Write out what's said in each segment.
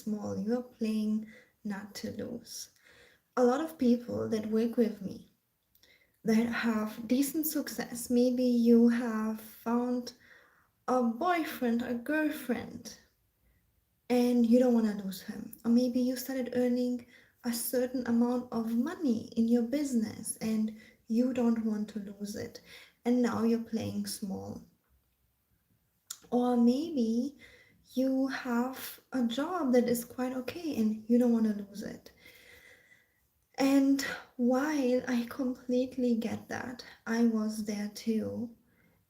small. You're playing not to lose. A lot of people that work with me that have decent success, maybe you have found a boyfriend, a girlfriend, and you don't want to lose him. Or maybe you started earning a certain amount of money in your business and you don't want to lose it. And now you're playing small. Or maybe you have a job that is quite okay and you don't want to lose it. And while I completely get that, I was there too.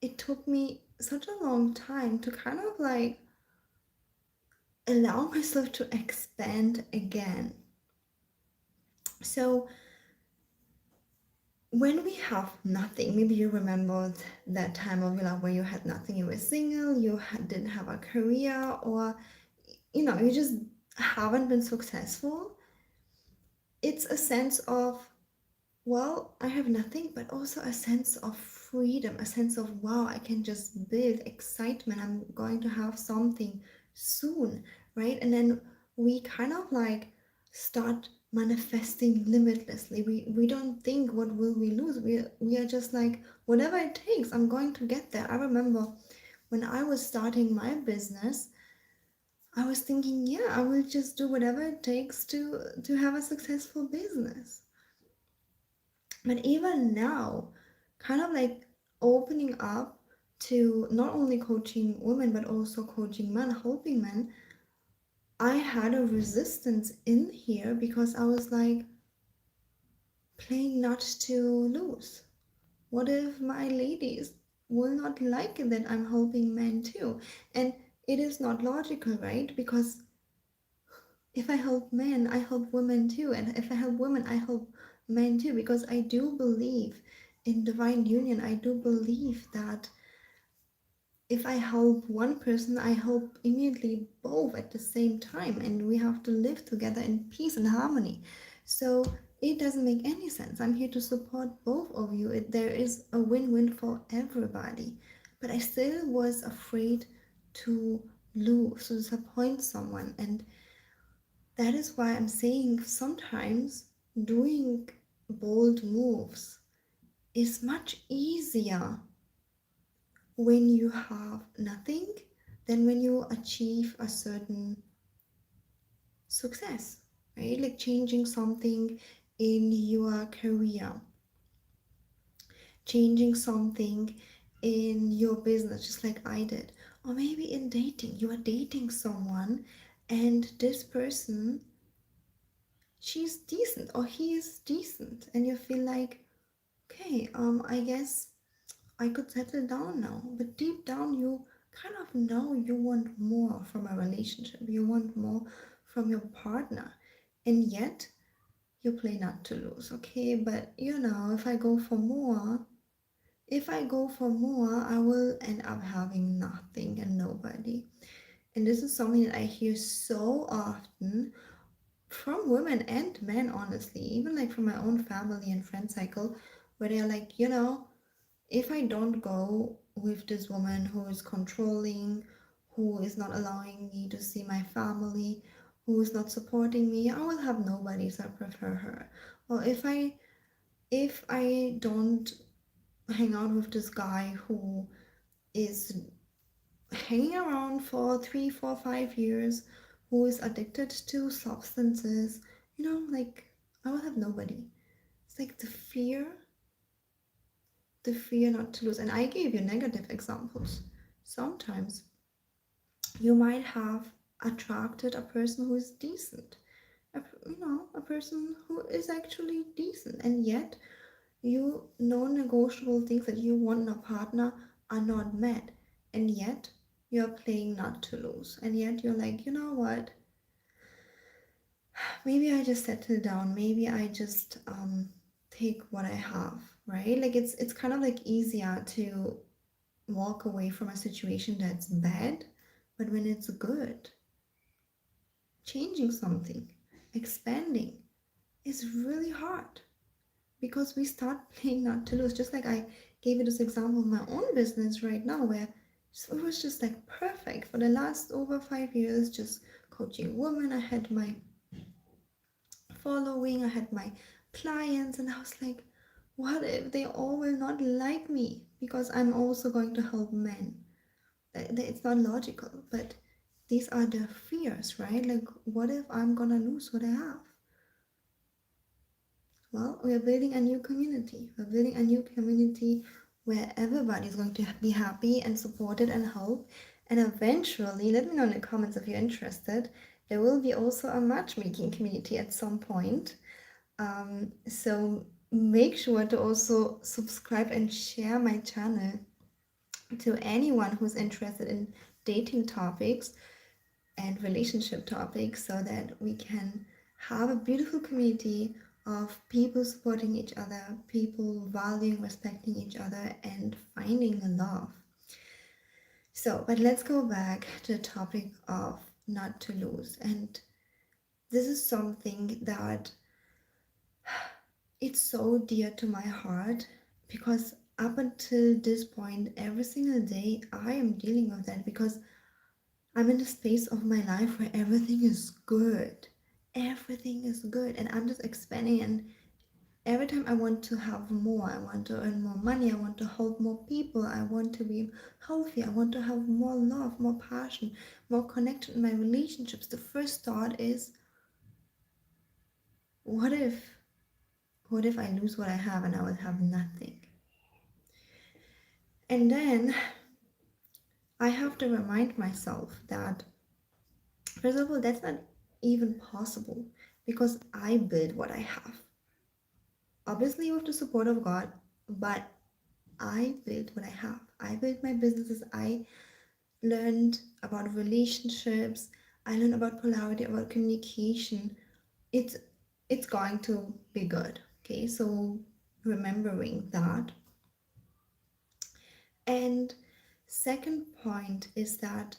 It took me such a long time to kind of like allow myself to expand again. So when we have nothing, maybe you remember that time of your life where you had nothing, you were single, didn't have a career, or you just haven't been successful. It's a sense of, well, I have nothing, but also a sense of freedom, a sense of, wow, I can just build excitement. I'm going to have something soon, right? And then we kind of like start manifesting limitlessly. We don't think what will we lose. We are just like, whatever it takes, I'm going to get there. I remember when I was starting my business, I was thinking, yeah, I will just do whatever it takes to have a successful business. But even now, kind of like opening up to not only coaching women but also coaching men, helping men, I had a resistance in here because I was like playing not to lose. What if my ladies will not like it that I'm helping men too? And it is not logical, right? Because if I help men, I help women too. And if I help women, I help men too. Because I do believe in divine union. I do believe that if I help one person, I help immediately both at the same time. And we have to live together in peace and harmony. So it doesn't make any sense. I'm here to support both of you. There is a win-win for everybody. But I still was afraid to lose, to disappoint someone. And that is why I'm saying sometimes doing bold moves is much easier when you have nothing than when you achieve a certain success, right? Like changing something in your career, changing something in your business, just like I did. Or maybe in dating, you are dating someone and this person, she's decent or he is decent, and you feel like, okay, I guess I could settle down now. But deep down, you kind of know you want more from a relationship, you want more from your partner, and yet you play not to lose. Okay, but if I go for more, I will end up having nothing and nobody. And this is something that I hear so often from women and men, honestly, even like from my own family and friend cycle, where they're like, if I don't go with this woman who is controlling, who is not allowing me to see my family, who is not supporting me, I will have nobody, so I prefer her. Or if I don't hang out with this guy who is hanging around for 3, 4, 5 years, who is addicted to substances, like I will have nobody. It's like the fear not to lose. And I gave you negative examples. Sometimes you might have attracted a person who is decent, a person who is actually decent, and yet you non-negotiable things that you want in a partner are not met, and yet you're playing not to lose, and yet you're like, you know what, maybe I just settle down, maybe I just take what I have, right? Like it's kind of like easier to walk away from a situation that's bad, but when it's good, changing something, expanding is really hard because we start playing not to lose. Just like I gave you this example of my own business right now, where it was just like perfect for the last over 5 years, just coaching women, I had my following, I had my clients, and I was like, what if they all will not like me because I'm also going to help men? It's not logical, but these are the fears, right? Like, what if I'm gonna lose what I have? Well, we're building a new community. We're building a new community where everybody is going to be happy and supported and helped. And eventually, let me know in the comments if you're interested. There will be also a matchmaking community at some point. So make sure to also subscribe and share my channel to anyone who's interested in dating topics and relationship topics so that we can have a beautiful community of people supporting each other, people valuing, respecting each other, and finding love. So, but let's go back to the topic of not to lose. And this is something that it's so dear to my heart because up until this point, every single day, I am dealing with that because I'm in a space of my life where everything is good. Everything is good, and I'm just expanding. And every time I want to have more, I want to earn more money, I want to help more people, I want to be healthy, I want to have more love, more passion, more connection in my relationships. The first thought is, what if, what if I lose what I have and I will have nothing? And then I have to remind myself that, first of all, that's not even possible because I build what I have. Obviously, with the support of God, but I built what I have. I built my businesses. I learned about relationships. I learned about polarity, about communication. It's it's going to be good. Okay, so remembering that. And second point is that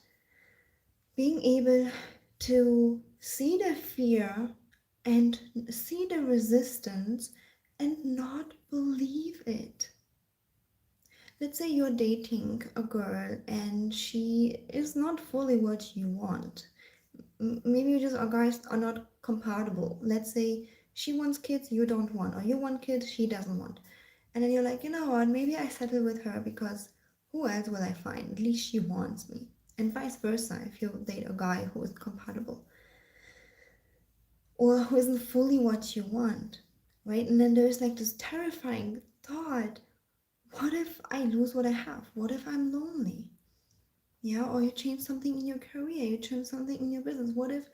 being able to see the fear and see the resistance and not believe it. Let's say you're dating a girl and she is not fully what you want. Maybe you just are guys are not compatible. Let's say she wants kids, you don't want, or you want kids, she doesn't want. And then you're like, you know what, maybe I settle with her because who else will I find? At least she wants me. And vice versa, if you date a guy who is compatible or who isn't fully what you want, right? And then there's like this terrifying thought, what if I lose what I have? What if I'm lonely? Yeah, or you change something in your career, you change something in your business. What if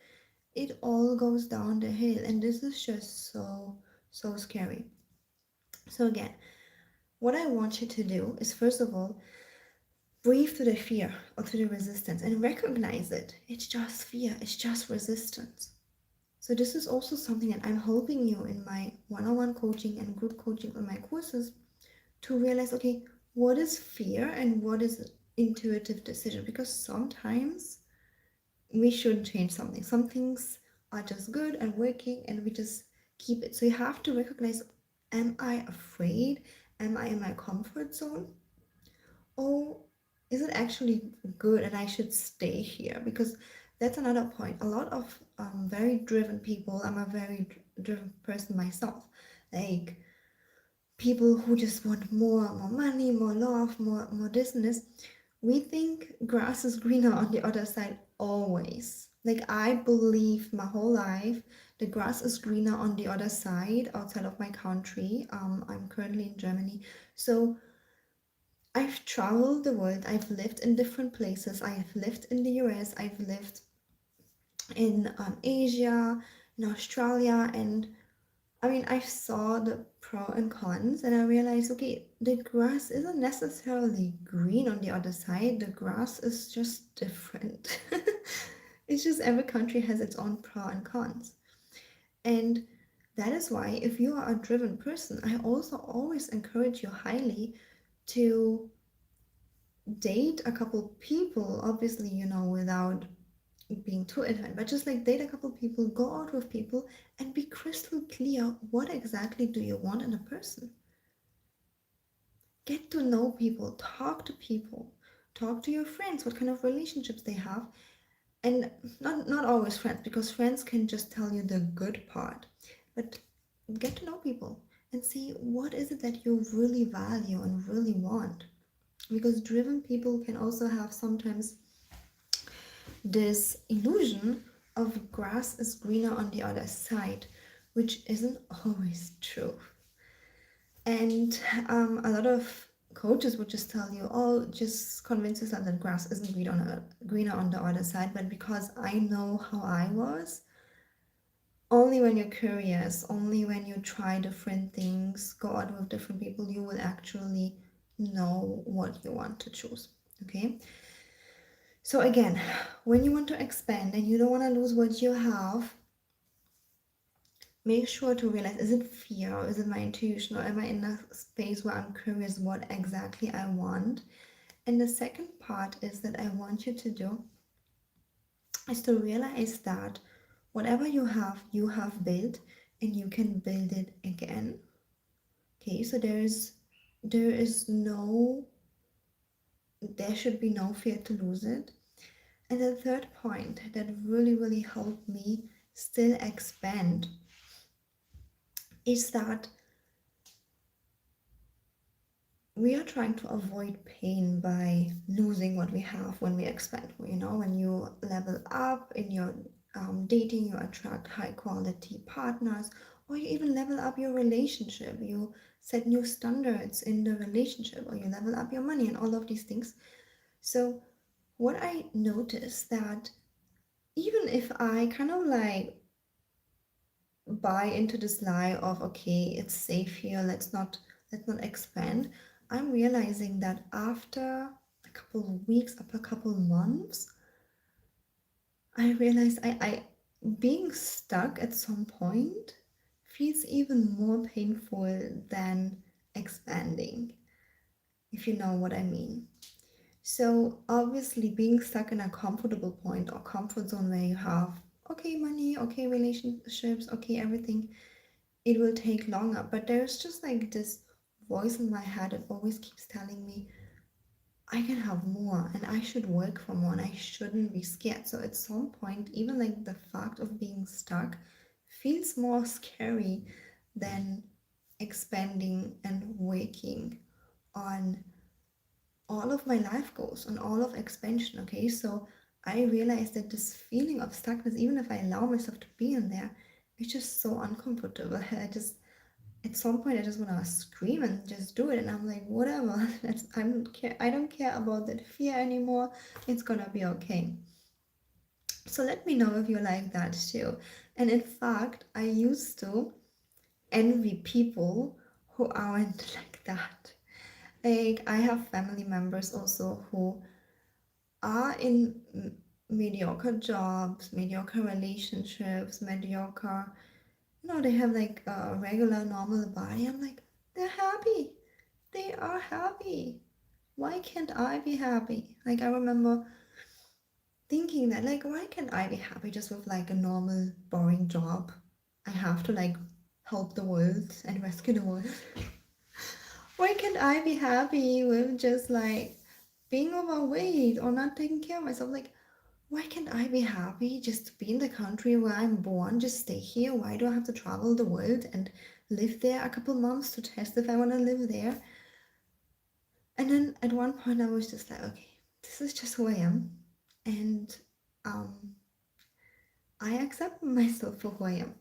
it all goes down the hill? And this is just so scary. So again, what I want you to do is first of all, breathe to the fear or to the resistance and recognize it. It's just fear, it's just resistance. So this is also something that I'm helping you in my one-on-one coaching and group coaching on my courses to realize, okay, what is fear and what is intuitive decision? Because sometimes we should change something. Some things are just good and working and we just keep it. So you have to recognize, am I afraid? Am I in my comfort zone? Or is it actually good and I should stay here? Because that's another point. A lot of very driven people, I'm a very driven person myself, like people who just want more money, more love, more this and this. We think grass is greener on the other side always. Like I believe my whole life the grass is greener on the other side outside of my country. I'm currently in Germany. So I've traveled the world. I've lived in different places. I've lived in the US. I've lived in Asia, in Australia, and I mean, I saw the pro and cons, and I realized, okay, the grass isn't necessarily green on the other side. The grass is just different. It's just every country has its own pro and cons. And that is why, if you are a driven person, I also always encourage you highly to date a couple people, obviously, without being too intimate, but just like date a couple people, go out with people, and be crystal clear what exactly do you want in a person. Get to know people, talk to people, talk to your friends, what kind of relationships they have, And not always friends, because friends can just tell you the good part, but get to know people and see what is it that you really value and really want, because driven people can also have sometimes this illusion of grass is greener on the other side, which isn't always true. And a lot of coaches would just tell you, oh, just convince yourself that grass isn't greener on the other side. But because I know how I was, only when you're curious, only when you try different things, go out with different people, you will actually know what you want to choose. Okay? So, again, when you want to expand and you don't want to lose what you have, make sure to realize, is it fear or is it my intuition, or am I in a space where I'm curious what exactly I want? And the second part is that I want you to do is to realize that whatever you have built, and you can build it again. Okay, so there is no there should be no fear to lose it. And the third point that really helped me still expand is that we are trying to avoid pain by losing what we have when we expand. You know, when you level up in your dating, you attract high quality partners, or you even level up your relationship. You set new standards in the relationship, or you level up your money, and all of these things. So, what I noticed that even if I kind of like buy into this lie of, okay, it's safe here, let's not expand, I'm realizing that after a couple of weeks, after a couple of months, I realized I being stuck at some point feels even more painful than expanding, if you know what I mean. So obviously being stuck in a comfortable point or comfort zone where you have okay money, okay relationships, okay everything, it will take longer. But there's just like this voice in my head that always keeps telling me I can have more and I should work for more and I shouldn't be scared. So at some point, even like the fact of being stuck feels more scary than expanding and working on all of my life goals, on all of expansion. Okay, so I realized that this feeling of stuckness, even if I allow myself to be in there, it's just so uncomfortable. I just at some point I just want to scream and just do it, and I'm like, whatever. I don't care about that fear anymore. It's gonna be okay. So let me know if you like that too. And in fact, I used to envy people who aren't like that. Like I have family members also who are in mediocre jobs, mediocre relationships, mediocre, they have like a regular normal body. I'm like, they're happy. They are happy. Why can't I be happy? Like I remember thinking that, like, why can't I be happy just with like a normal boring job? I have to like help the world and rescue the world. Why can't I be happy with just like being overweight or not taking care of myself? Like, why can't I be happy just to be in the country where I'm born, just stay here? Why do I have to travel the world and live there a couple months to test if I want to live there? And then at one point I was just like, okay, this is just who I am. And um, I accept myself for who I am.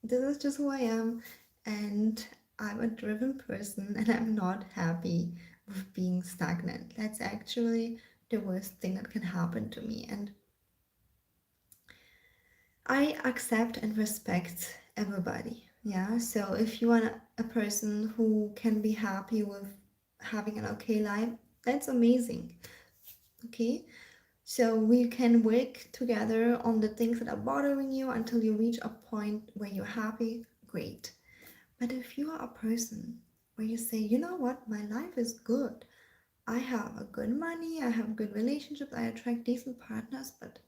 This is just who I am. And I'm a driven person and I'm not happy with being stagnant. That's actually the worst thing that can happen to me. And I accept and respect everybody. Yeah. So if you are a person who can be happy with having an okay life, that's amazing. Okay. So we can work together on the things that are bothering you until you reach a point where you're happy. Great. But if you are a person where you say, you know what, my life is good. I have a good money, I have good relationships, I attract decent partners, but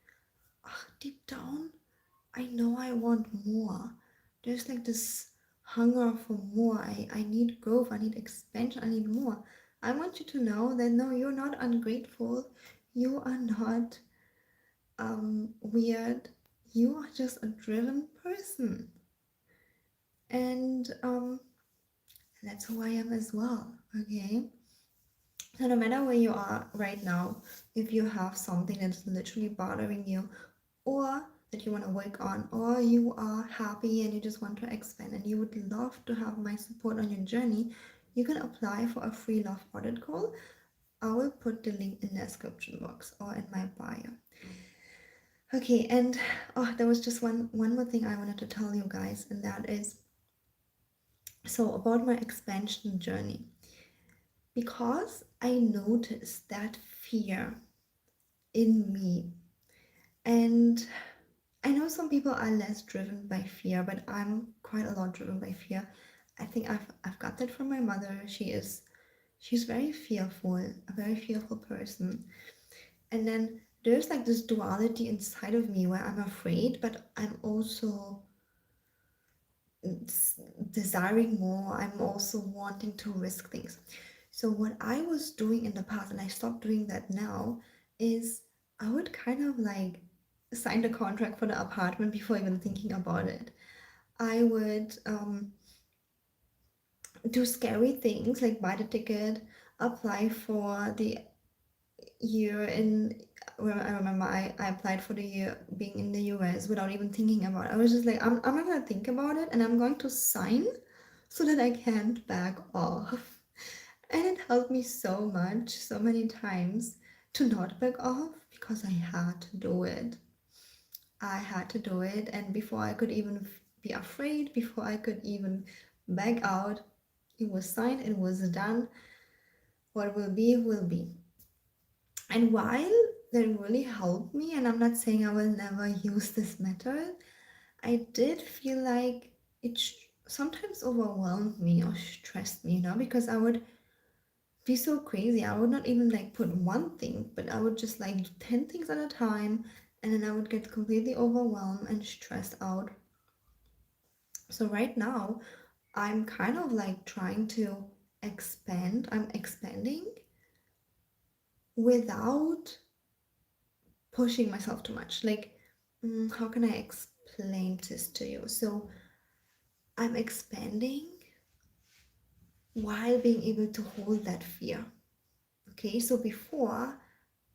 deep down, I know I want more. There's like this hunger for more. I need growth, I need expansion, I need more. I want you to know that no, you're not ungrateful. You are not weird. You are just a driven person. And that's who I am as well. Okay. So no matter where you are right now, if you have something that's literally bothering you, or that you want to work on, or you are happy and you just want to expand and you would love to have my support on your journey, you can apply for a free love audit call. I will put the link in the description box or in my bio. Okay, and oh, there was just one more thing I wanted to tell you guys, and that is so about my expansion journey. Because I noticed that fear in me, and I know some people are less driven by fear, but I'm quite a lot driven by fear. I think I've got that from my mother. She's very fearful, a very fearful person. And then there's like this duality inside of me where I'm afraid, but I'm also desiring more. I'm also wanting to risk things. So what I was doing in the past, and I stopped doing that now, is I would kind of like sign the contract for the apartment before even thinking about it. I would do scary things like buy the ticket, apply for the year in. Well, I remember I applied for the year being in the US without even thinking about it. I was just like, I'm not gonna think about it and I'm going to sign so that I can't back off. And it helped me so much, so many times to not back off because I had to do it. I had to do it, and before I could even be afraid, before I could even back out, it was signed, it was done. What will be, will be. And while that really helped me, and I'm not saying I will never use this method, I did feel like it sometimes overwhelmed me or stressed me, because I would be so crazy. I would not even like put one thing, but I would just like do 10 things at a time, and then I would get completely overwhelmed and stressed out. So right now, I'm kind of like trying to expand. I'm expanding without pushing myself too much. Like, how can I explain this to you? So I'm expanding while being able to hold that fear. Okay, so before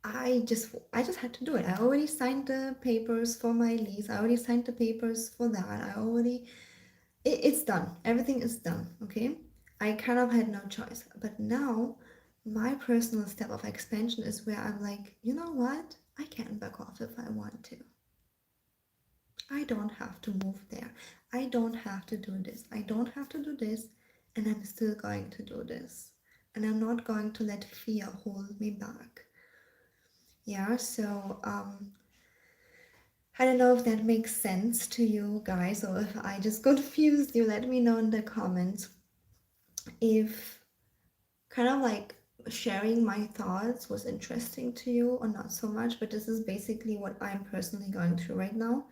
I just had to do it. I already signed the papers for my lease. I already signed the papers for that. It's done. Everything is done. Okay, I kind of had no choice. But now, my personal step of expansion is where I'm like, you know what? I can back off if I want to. I don't have to move there. I don't have to do this. I don't have to do this, and I'm still going to do this. And I'm not going to let fear hold me back. Yeah, so I don't know if that makes sense to you guys or if I just confused you. Let me know in the comments if kind of like sharing my thoughts was interesting to you or not so much. But this is basically what I'm personally going through right now,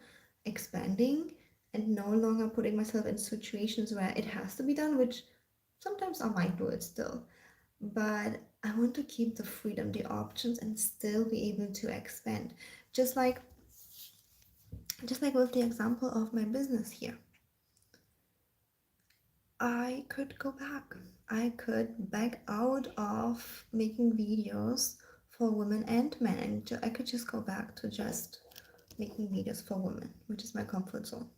expanding and no longer putting myself in situations where it has to be done, which sometimes I might do it still. But I want to keep the freedom, the options, and still be able to expand. Just like just like with the example of my business here. I could go back. I could back out of making videos for women and men, and I could just go back to just making videos for women, which is my comfort zone.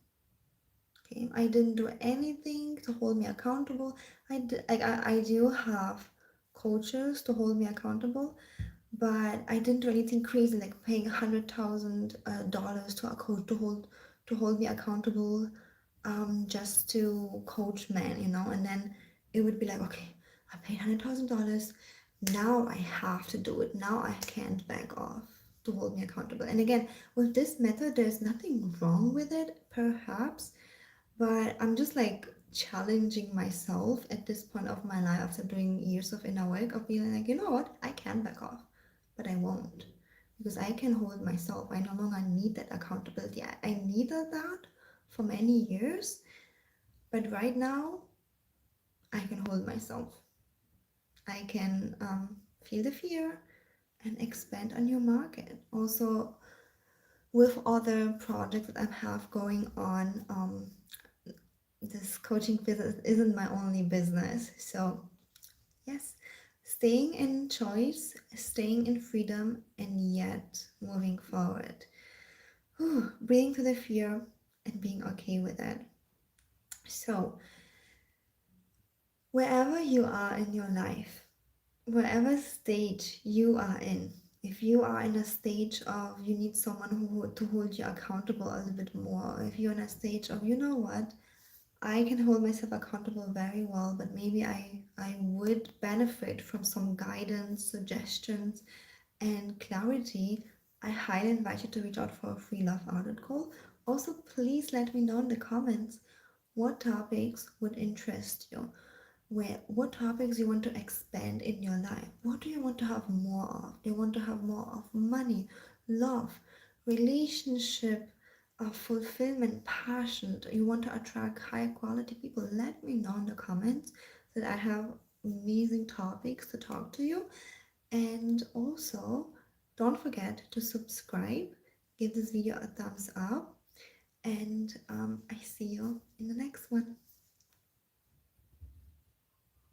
Okay, I didn't do anything to hold me accountable. I do have coaches to hold me accountable, but I didn't do anything crazy like paying $100,000 to a coach to hold me accountable, just to coach men, and then it would be like, okay, I paid $100,000, now I have to do it. Now I can't back off to hold me accountable. And again, with this method, there's nothing wrong with it, perhaps, but I'm just like challenging myself at this point of my life after doing years of inner work of being like, you know what, I can back off, but I won't because I can hold myself. I no longer need that accountability. I needed that for many years, but right now I can hold myself. I can feel the fear and expand a new market. Also, with other projects that I have going on. This coaching business isn't my only business. So, yes, staying in choice, staying in freedom, and yet moving forward. Whew, breathing through the fear and being okay with it. So, wherever you are in your life, wherever stage you are in, if you are in a stage of you need someone who to hold you accountable a little bit more, or if you're in a stage of you know what, I can hold myself accountable very well, but maybe I would benefit from some guidance, suggestions, and clarity, I highly invite you to reach out for a free love audit call. Also, please let me know in the comments what topics would interest you, where what topics you want to expand in your life. What do you want to have more of? Do you want to have more of money, love, relationship, fulfillment, passion? Do you want to attract high quality people? Let me know in the comments so that I have amazing topics to talk to you. And also, don't forget to subscribe, give this video a thumbs up, and I see you in the next